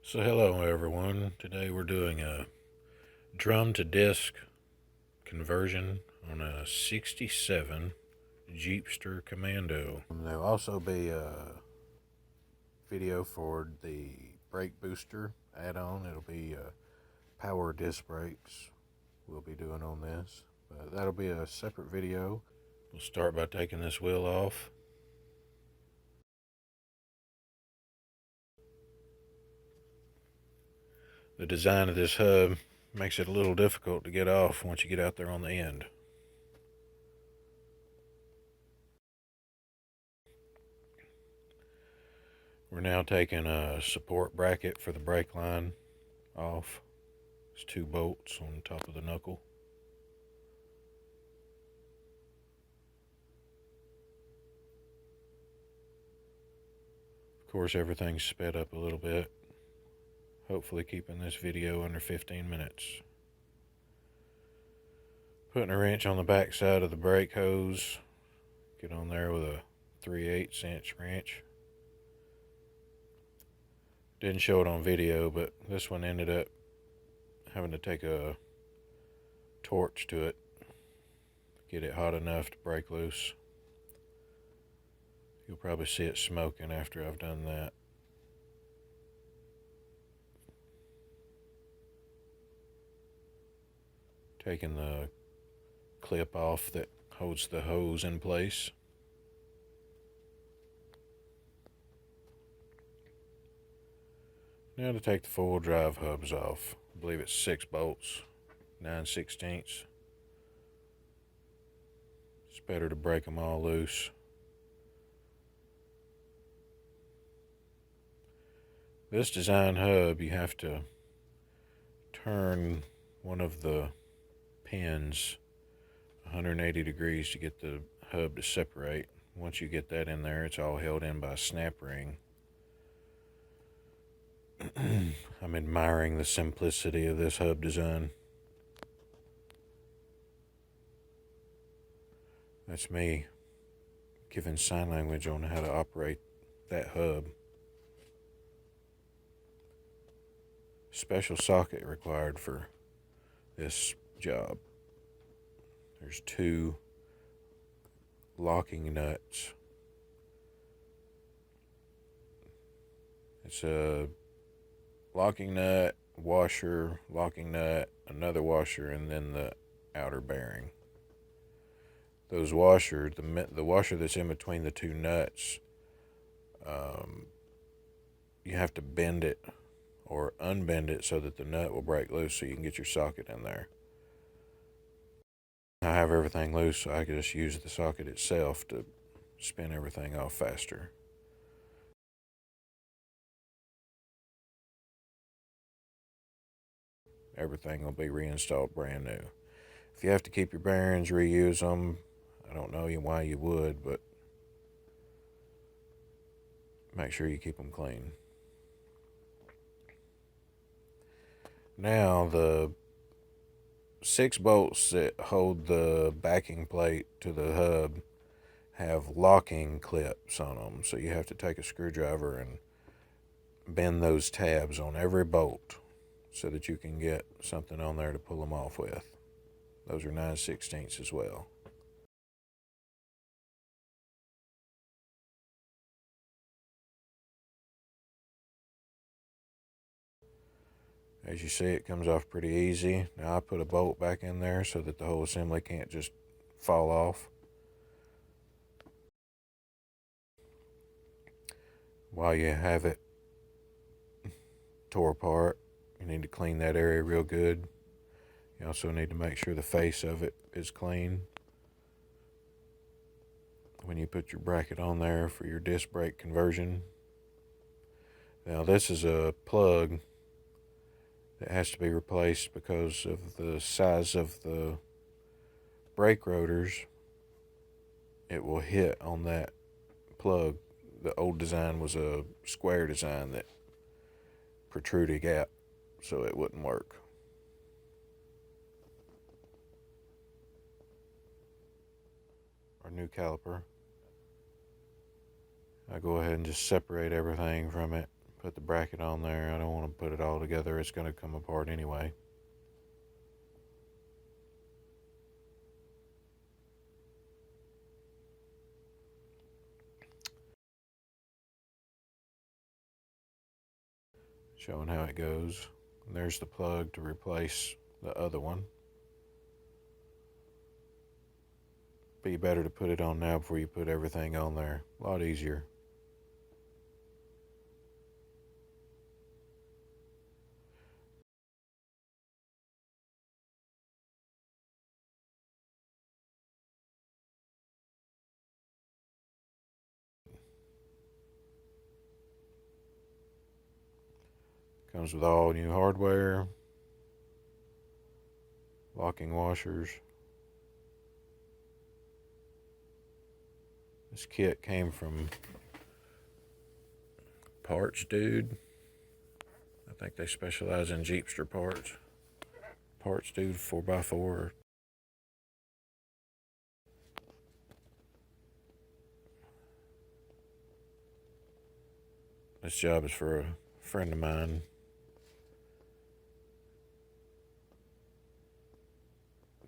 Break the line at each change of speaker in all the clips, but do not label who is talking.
So hello everyone. Today we're doing a drum to disc conversion on a 67 Jeepster Commando. There'll also be a video for the brake booster add-on. It'll be power disc brakes we'll be doing on this. But that'll be a separate video. We'll start by taking this wheel off. The design of this hub makes it a little difficult to get off once you get out there on the end. We're now taking a support bracket for the brake line off. It's 2 bolts on top of the knuckle. Of course, everything's sped up a little bit. Hopefully keeping this video under 15 minutes. Putting a wrench on the back side of the brake hose. Get on there with a 3/8 inch wrench. Didn't show it on video, but this one ended up having to take a torch to it. Get it hot enough to break loose. You'll probably see it smoking after I've done that. Taking the clip off that holds the hose in place. Now to take the full drive hubs off. I believe it's 6 bolts, 9/16. It's better to break them all loose. This design hub, you have to turn one of the pins 180 degrees to get the hub to separate. Once you get that in there, it's all held in by a snap ring. I'm admiring the simplicity of this hub design. That's me giving sign language on how to operate that hub. Special socket required for this job. There's 2 locking nuts. It's a locking nut, washer, locking nut, another washer, and then the outer bearing. Those washers, the washer that's in between the 2 nuts, you have to bend it or unbend it so that the nut will break loose so you can get your socket in there. I have everything loose, so I can just use the socket itself to spin everything off faster. Everything will be reinstalled brand new. If you have to keep your bearings, reuse them. I don't know why you would, but make sure you keep them clean. Now the 6 bolts that hold the backing plate to the hub have locking clips on them, so you have to take a screwdriver and bend those tabs on every bolt so that you can get something on there to pull them off with. Those are 9/16 as well. As you see, it comes off pretty easy. Now I put a bolt back in there so that the whole assembly can't just fall off. While you have it tore apart, you need to clean that area real good. You also need to make sure the face of it is clean when you put your bracket on there for your disc brake conversion. Now this is a plug that has to be replaced because of the size of the brake rotors. It will hit on that plug. The old design was a square design that protruded a gap, so it wouldn't work. Our new caliper. I go ahead and just separate everything from it. put the bracket on there. I don't want to put it all together. It's going to come apart anyway. Showing how it goes. And there's the plug to replace the other one. Be better to put it on now before you put everything on there. A lot easier. Comes with all new hardware, locking washers. This kit came from Parts Dude. I think they specialize in Jeepster parts. Parts Dude 4x4. This job is for a friend of mine.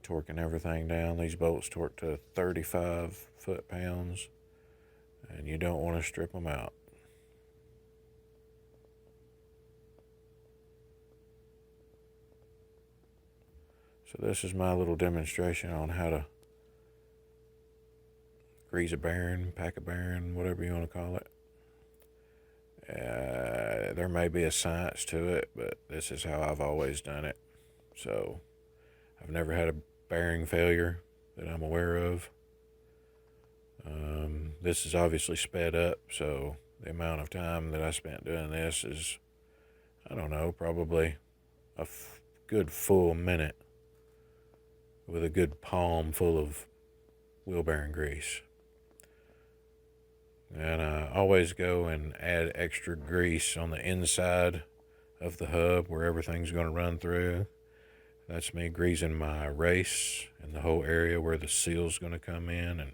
Torquing everything down. These bolts torque to 35 foot-pounds, and you don't want to strip them out. So this is my little demonstration on how to grease a bearing, pack a bearing, whatever you want to call it. There may be a science to it, but this is how I've always done it. So I've never had a bearing failure that I'm aware of. This is obviously sped up, so the amount of time that I spent doing this is, I don't know, probably a good full minute with a good palm full of wheel bearing grease. And I always go and add extra grease on the inside of the hub where everything's going to run through. That's me greasing my race and the whole area where the seal's going to come in and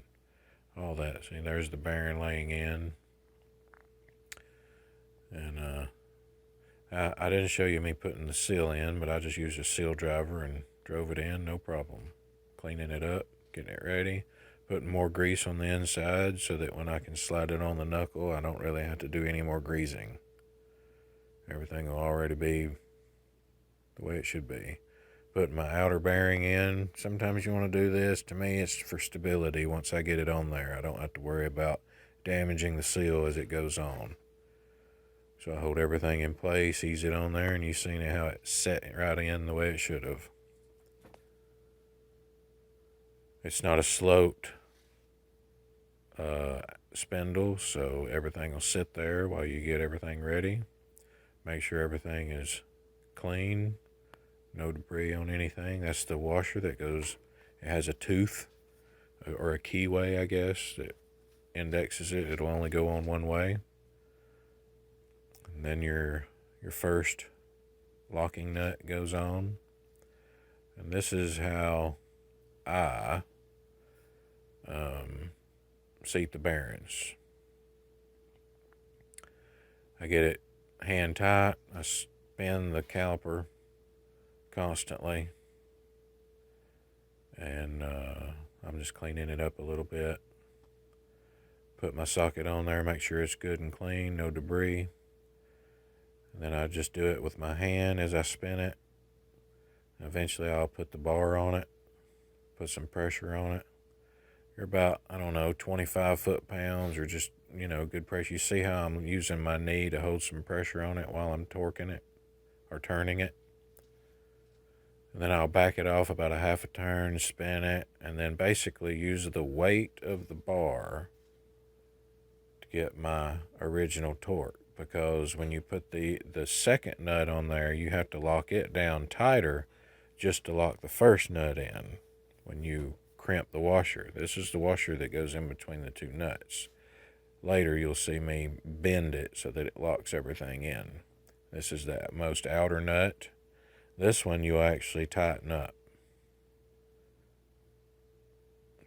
all that. See, there's the bearing laying in. And I didn't show you me putting the seal in, but I just used a seal driver and drove it in, no problem. Cleaning it up, getting it ready, putting more grease on the inside so that when I can slide it on the knuckle, I don't really have to do any more greasing. Everything will already be the way it should be. Putting my outer bearing in. Sometimes you want to do this. To me, it's for stability. Once I get it on there, I don't have to worry about damaging the seal as it goes on. So I hold everything in place, ease it on there, and you've seen how it set right in the way it should have. It's not a sloped spindle, so everything will sit there while you get everything ready. Make sure everything is clean. No debris on anything. That's the washer that goes, it has a tooth or a keyway, I guess, that indexes it. It'll only go on one way. And then your first locking nut goes on. And this is how I seat the bearings. I get it hand tight. I spin the caliper constantly, and I'm just cleaning it up a little bit. Put my socket on there, make sure it's good and clean, no debris. And then I just do it with my hand as I spin it. Eventually I'll put the bar on it, put some pressure on it. You're about, I don't know, 25 foot-pounds, or just, good pressure. You see how I'm using my knee to hold some pressure on it while I'm torquing it or turning it. And then I'll back it off about a half a turn, spin it, and then basically use the weight of the bar to get my original torque. Because when you put the second nut on there, you have to lock it down tighter just to lock the first nut in when you crimp the washer. This is the washer that goes in between the two nuts. Later you'll see me bend it so that it locks everything in. This is the most outer nut. This one you actually tighten up.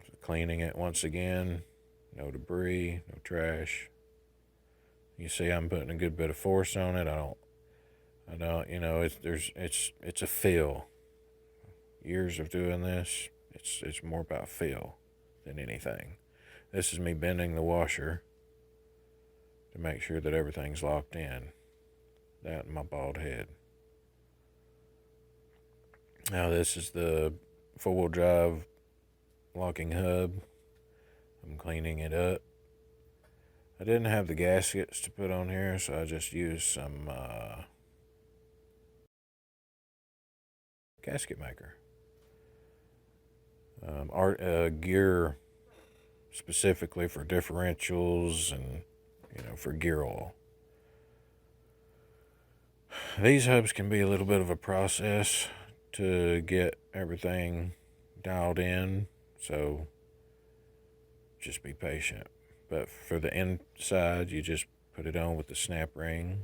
So cleaning it once again, no debris, no trash. You see, I'm putting a good bit of force on it. I don't, you know, it's a feel. Years of doing this, it's more about feel than anything. This is me bending the washer to make sure that everything's locked in. That and my bald head. Now this is the four-wheel drive locking hub. I'm cleaning it up. I didn't have the gaskets to put on here, so I just used some gasket maker. Gear specifically for differentials and, you know, for gear oil. These hubs can be a little bit of a process to get everything dialed in, so just be patient. But for the inside, you just put it on with the snap ring.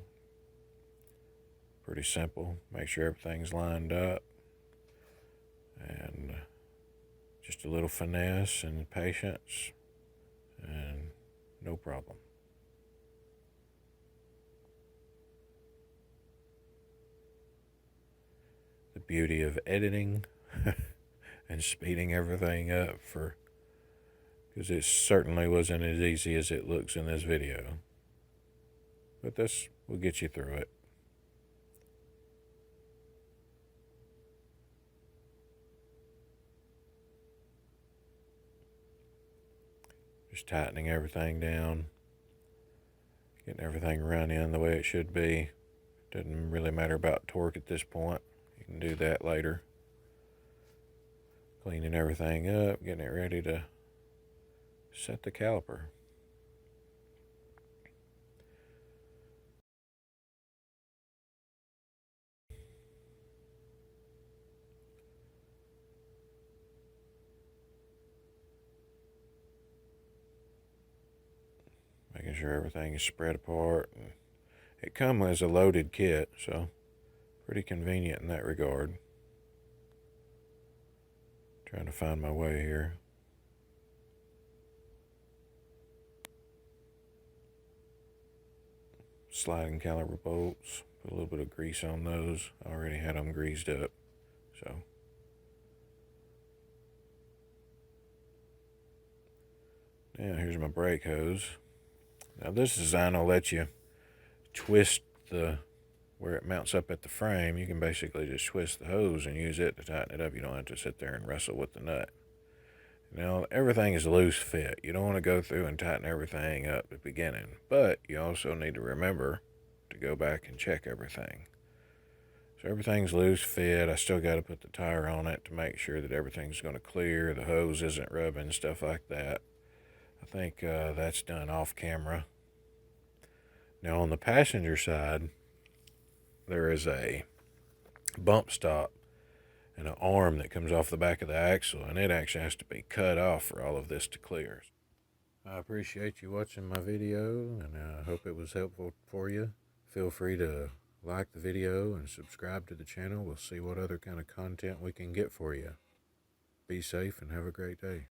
Pretty simple. Make sure everything's lined up. And just a little finesse and patience, and no problem. The beauty of editing and speeding everything up because it certainly wasn't as easy as it looks in this video. But this will get you through it. Just tightening everything down, getting everything run in the way it should be. Doesn't really matter about torque at this point. You can do that later. Cleaning everything up, getting it ready to set the caliper. Making sure everything is spread apart. And it comes as a loaded kit, so pretty convenient in that regard. Trying to find my way here. Sliding caliper bolts. Put a little bit of grease on those. I already had them greased up, so. Now here's my brake hose. Now this design will let you twist where it mounts up at the frame. You can basically just twist the hose and use it to tighten it up. You don't have to sit there and wrestle with the nut. Now everything is loose fit. You don't want to go through and tighten everything up at the beginning, but you also need to remember to go back and check everything. So everything's loose fit. I still got to put the tire on it to make sure that everything's going to clear, the hose isn't rubbing, stuff like that. I think that's done off camera. Now on the passenger side, there is a bump stop and an arm that comes off the back of the axle, and it actually has to be cut off for all of this to clear. I appreciate you watching my video, and I hope it was helpful for you. Feel free to like the video and subscribe to the channel. We'll see what other kind of content we can get for you. Be safe and have a great day.